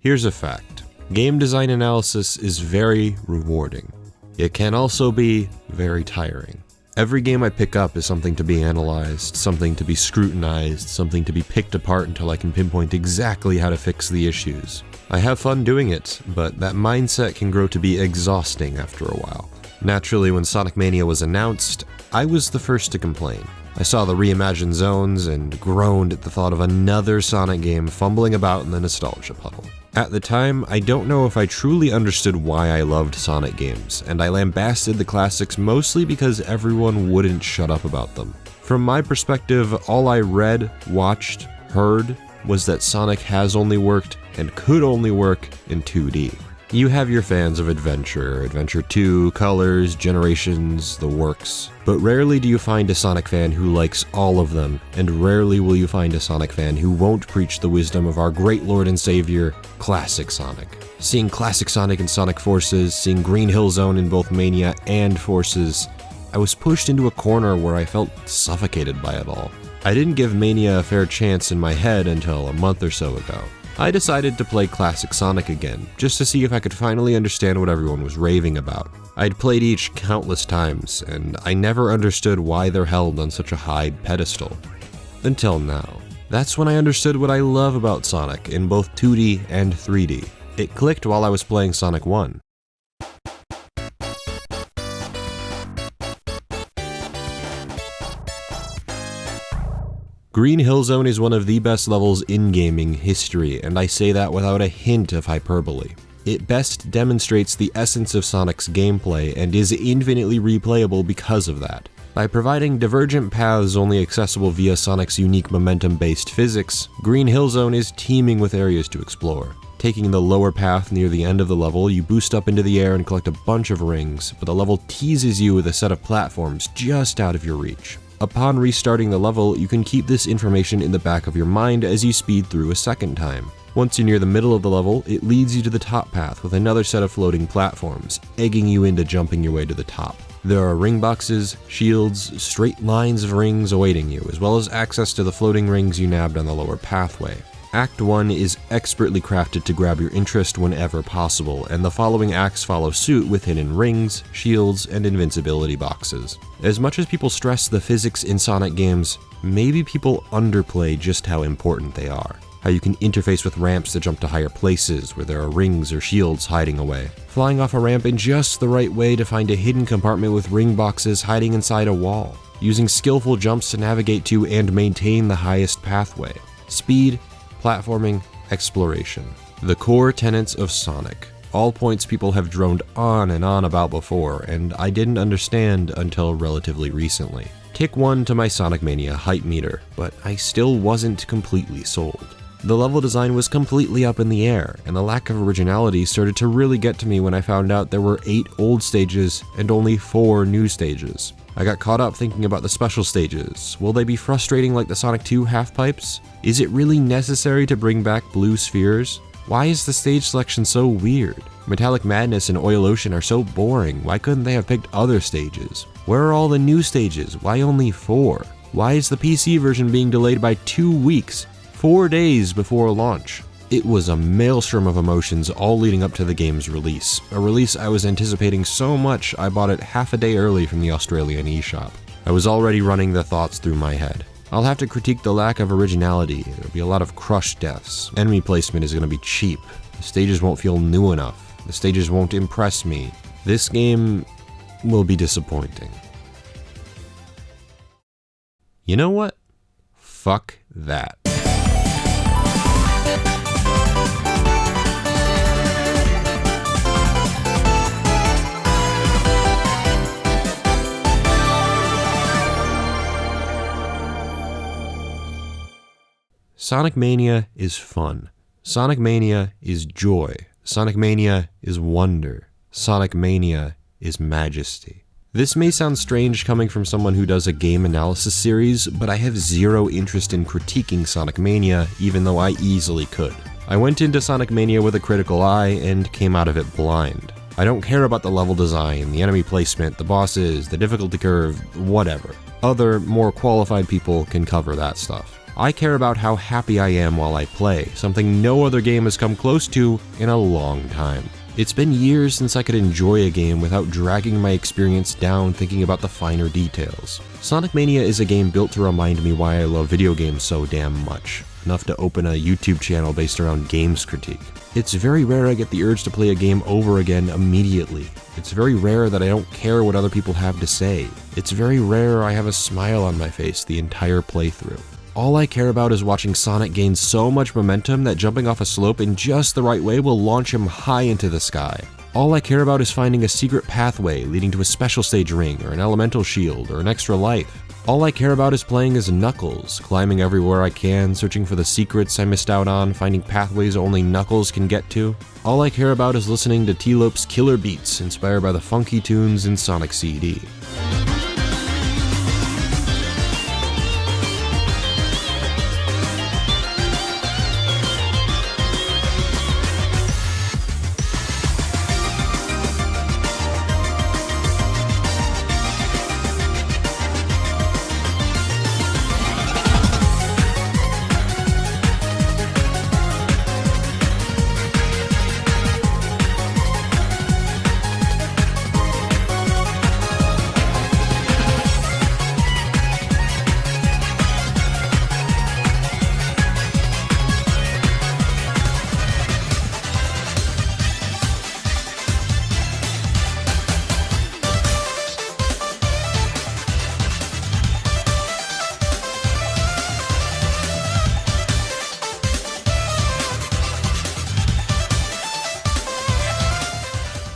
Here's a fact. Game design analysis is very rewarding. It can also be very tiring. Every game I pick up is something to be analyzed, something to be scrutinized, something to be picked apart until I can pinpoint exactly how to fix the issues. I have fun doing it, but that mindset can grow to be exhausting after a while. Naturally, when Sonic Mania was announced, I was the first to complain. I saw the reimagined zones and groaned at the thought of another Sonic game fumbling about in the nostalgia puddle. At the time, I don't know if I truly understood why I loved Sonic games, and I lambasted the classics mostly because everyone wouldn't shut up about them. From my perspective, all I read, watched, heard was that Sonic has only worked and could only work in 2D. You have your fans of Adventure, Adventure 2, Colors, Generations, the works, but rarely do you find a Sonic fan who likes all of them, and rarely will you find a Sonic fan who won't preach the wisdom of our great Lord and Savior, Classic Sonic. Seeing Classic Sonic in Sonic Forces, seeing Green Hill Zone in both Mania and Forces, I was pushed into a corner where I felt suffocated by it all. I didn't give Mania a fair chance in my head until a month or so ago. I decided to play Classic Sonic again, just to see if I could finally understand what everyone was raving about. I'd played each countless times, and I never understood why they're held on such a high pedestal. Until now. That's when I understood what I love about Sonic in both 2D and 3D. It clicked while I was playing Sonic 1. Green Hill Zone is one of the best levels in gaming history, and I say that without a hint of hyperbole. It best demonstrates the essence of Sonic's gameplay and is infinitely replayable because of that. By providing divergent paths only accessible via Sonic's unique momentum-based physics, Green Hill Zone is teeming with areas to explore. Taking the lower path near the end of the level, you boost up into the air and collect a bunch of rings, but the level teases you with a set of platforms just out of your reach. Upon restarting the level, you can keep this information in the back of your mind as you speed through a second time. Once you're near the middle of the level, it leads you to the top path with another set of floating platforms, egging you into jumping your way to the top. There are ring boxes, shields, straight lines of rings awaiting you, as well as access to the floating rings you nabbed on the lower pathway. Act 1 is expertly crafted to grab your interest whenever possible, and the following acts follow suit with hidden rings, shields, and invincibility boxes. As much as people stress the physics in Sonic games, maybe people underplay just how important they are. How you can interface with ramps to jump to higher places where there are rings or shields hiding away. Flying off a ramp in just the right way to find a hidden compartment with ring boxes hiding inside a wall. Using skillful jumps to navigate to and maintain the highest pathway. Speed, platforming, exploration. The core tenets of Sonic. All points people have droned on and on about before, and I didn't understand until relatively recently. Kick 1 to my Sonic Mania hype meter, but I still wasn't completely sold. The level design was completely up in the air, and the lack of originality started to really get to me when I found out there were 8 old stages and only 4 new stages. I got caught up thinking about the special stages. Will they be frustrating like the Sonic 2 half-pipes? Is it really necessary to bring back blue spheres? Why is the stage selection so weird? Metallic Madness and Oil Ocean are so boring. Why couldn't they have picked other stages? Where are all the new stages? Why only 4? Why is the PC version being delayed by 2 weeks, 4 days before launch? It was a maelstrom of emotions all leading up to the game's release. A release I was anticipating so much I bought it half a day early from the Australian eShop. I was already running the thoughts through my head. I'll have to critique the lack of originality. There'll be a lot of crush deaths. Enemy placement is going to be cheap. The stages won't feel new enough. The stages won't impress me. This game will be disappointing. You know what? Fuck that. Sonic Mania is fun. Sonic Mania is joy. Sonic Mania is wonder. Sonic Mania is majesty. This may sound strange coming from someone who does a game analysis series, but I have zero interest in critiquing Sonic Mania, even though I easily could. I went into Sonic Mania with a critical eye and came out of it blind. I don't care about the level design, the enemy placement, the bosses, the difficulty curve, whatever. Other, more qualified people can cover that stuff. I care about how happy I am while I play, something no other game has come close to in a long time. It's been years since I could enjoy a game without dragging my experience down thinking about the finer details. Sonic Mania is a game built to remind me why I love video games so damn much, enough to open a YouTube channel based around games critique. It's very rare I get the urge to play a game over again immediately. It's very rare that I don't care what other people have to say. It's very rare I have a smile on my face the entire playthrough. All I care about is watching Sonic gain so much momentum that jumping off a slope in just the right way will launch him high into the sky. All I care about is finding a secret pathway leading to a special stage ring or an elemental shield or an extra life. All I care about is playing as Knuckles, climbing everywhere I can, searching for the secrets I missed out on, finding pathways only Knuckles can get to. All I care about is listening to T-Lope's killer beats inspired by the funky tunes in Sonic CD.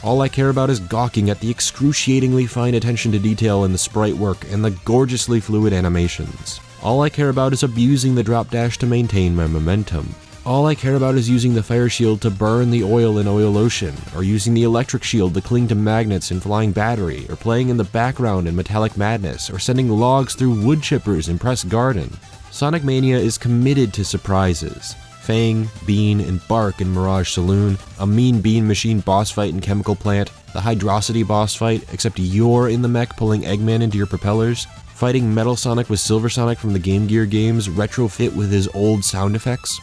All I care about is gawking at the excruciatingly fine attention to detail in the sprite work and the gorgeously fluid animations. All I care about is abusing the drop dash to maintain my momentum. All I care about is using the fire shield to burn the oil in Oil Ocean, or using the electric shield to cling to magnets in Flying Battery, or playing in the background in Metallic Madness, or sending logs through wood chippers in Press Garden. Sonic Mania is committed to surprises. Fang, Bean, and Bark in Mirage Saloon, a Mean Bean Machine boss fight in Chemical Plant, the Hydrocity boss fight, except you're in the mech pulling Eggman into your propellers, fighting Metal Sonic with Silver Sonic from the Game Gear games retrofit with his old sound effects.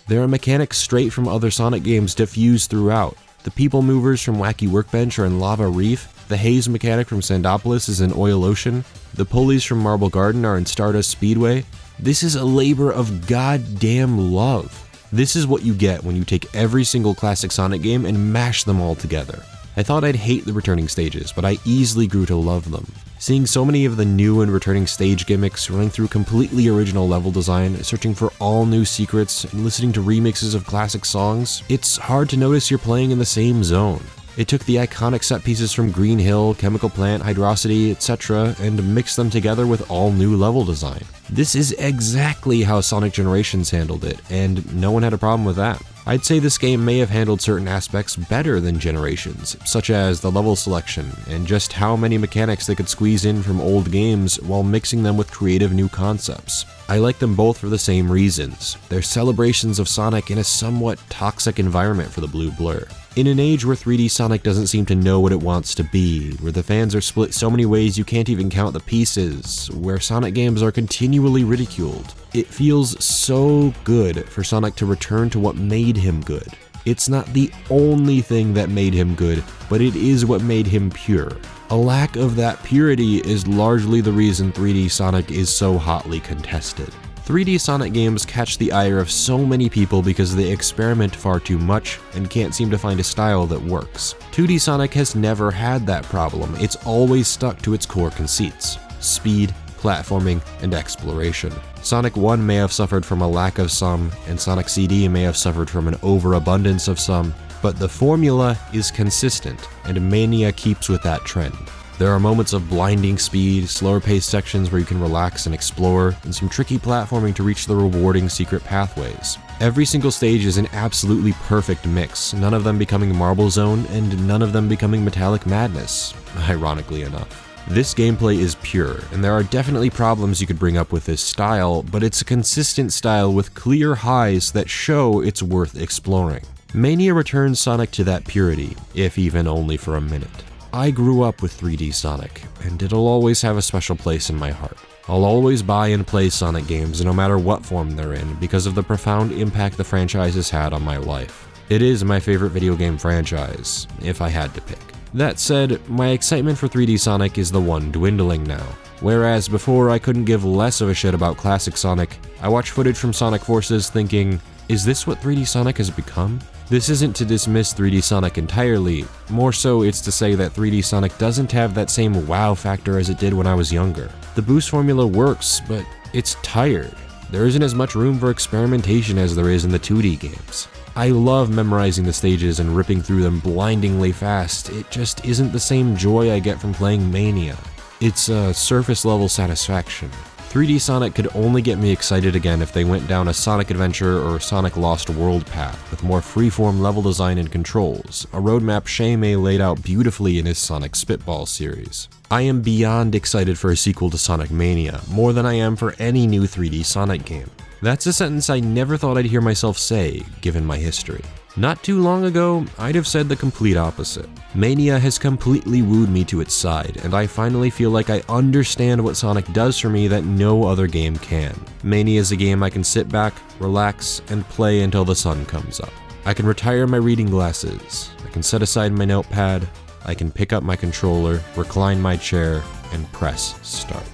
There are mechanics straight from other Sonic games diffused throughout. The people movers from Wacky Workbench are in Lava Reef, the haze mechanic from Sandopolis is in Oil Ocean, the pulleys from Marble Garden are in Stardust Speedway. This is a labor of goddamn love. This is what you get when you take every single classic Sonic game and mash them all together. I thought I'd hate the returning stages, but I easily grew to love them. Seeing so many of the new and returning stage gimmicks, running through completely original level design, searching for all new secrets, and listening to remixes of classic songs, it's hard to notice you're playing in the same zone. It took the iconic set pieces from Green Hill, Chemical Plant, Hydrocity, etc., and mixed them together with all new level design. This is exactly how Sonic Generations handled it, and no one had a problem with that. I'd say this game may have handled certain aspects better than Generations, such as the level selection, and just how many mechanics they could squeeze in from old games while mixing them with creative new concepts. I like them both for the same reasons. They're celebrations of Sonic in a somewhat toxic environment for the Blue Blur. In an age where 3D Sonic doesn't seem to know what it wants to be, where the fans are split so many ways you can't even count the pieces, where Sonic games are continually ridiculed, it feels so good for Sonic to return to what made him good. It's not the only thing that made him good, but it is what made him pure. A lack of that purity is largely the reason 3D Sonic is so hotly contested. 3D Sonic games catch the ire of so many people because they experiment far too much and can't seem to find a style that works. 2D Sonic has never had that problem, it's always stuck to its core conceits: speed, platforming, and exploration. Sonic 1 may have suffered from a lack of some, and Sonic CD may have suffered from an overabundance of some, but the formula is consistent, and Mania keeps with that trend. There are moments of blinding speed, slower paced sections where you can relax and explore, and some tricky platforming to reach the rewarding secret pathways. Every single stage is an absolutely perfect mix, none of them becoming Marble Zone, and none of them becoming Metallic Madness, ironically enough. This gameplay is pure, and there are definitely problems you could bring up with this style, but it's a consistent style with clear highs that show it's worth exploring. Mania returns Sonic to that purity, if even only for a minute. I grew up with 3D Sonic, and it'll always have a special place in my heart. I'll always buy and play Sonic games no matter what form they're in because of the profound impact the franchise has had on my life. It is my favorite video game franchise, if I had to pick. That said, my excitement for 3D Sonic is the one dwindling now. Whereas before I couldn't give less of a shit about classic Sonic, I watch footage from Sonic Forces thinking, is this what 3D Sonic has become? This isn't to dismiss 3D Sonic entirely, more so it's to say that 3D Sonic doesn't have that same wow factor as it did when I was younger. The boost formula works, but it's tired. There isn't as much room for experimentation as there is in the 2D games. I love memorizing the stages and ripping through them blindingly fast, it just isn't the same joy I get from playing Mania. It's a surface level satisfaction. 3D Sonic could only get me excited again if they went down a Sonic Adventure or Sonic Lost World path with more freeform level design and controls, a roadmap Shay-Mei laid out beautifully in his Sonic Spitball series. I am beyond excited for a sequel to Sonic Mania, more than I am for any new 3D Sonic game. That's a sentence I never thought I'd hear myself say, given my history. Not too long ago, I'd have said the complete opposite. Mania has completely wooed me to its side, and I finally feel like I understand what Sonic does for me that no other game can. Mania is a game I can sit back, relax, and play until the sun comes up. I can retire my reading glasses, I can set aside my notepad, I can pick up my controller, recline my chair, and press start.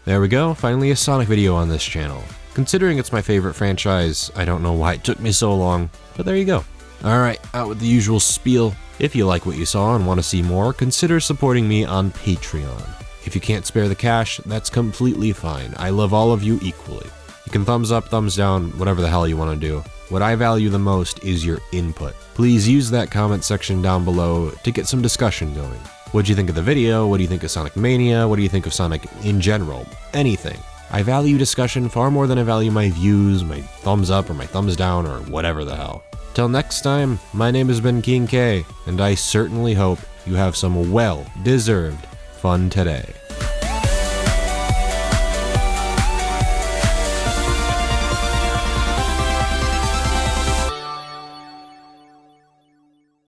There we go, finally a Sonic video on this channel. Considering it's my favorite franchise, I don't know why it took me so long, but there you go. Alright, out with the usual spiel. If you like what you saw and want to see more, consider supporting me on Patreon. If you can't spare the cash, that's completely fine. I love all of you equally. You can thumbs up, thumbs down, whatever the hell you want to do. What I value the most is your input. Please use that comment section down below to get some discussion going. What do you think of the video? What do you think of Sonic Mania? What do you think of Sonic in general? Anything. I value discussion far more than I value my views, my thumbs up or my thumbs down or whatever the hell. Till next time, my name has been King K, and I certainly hope you have some well-deserved fun today.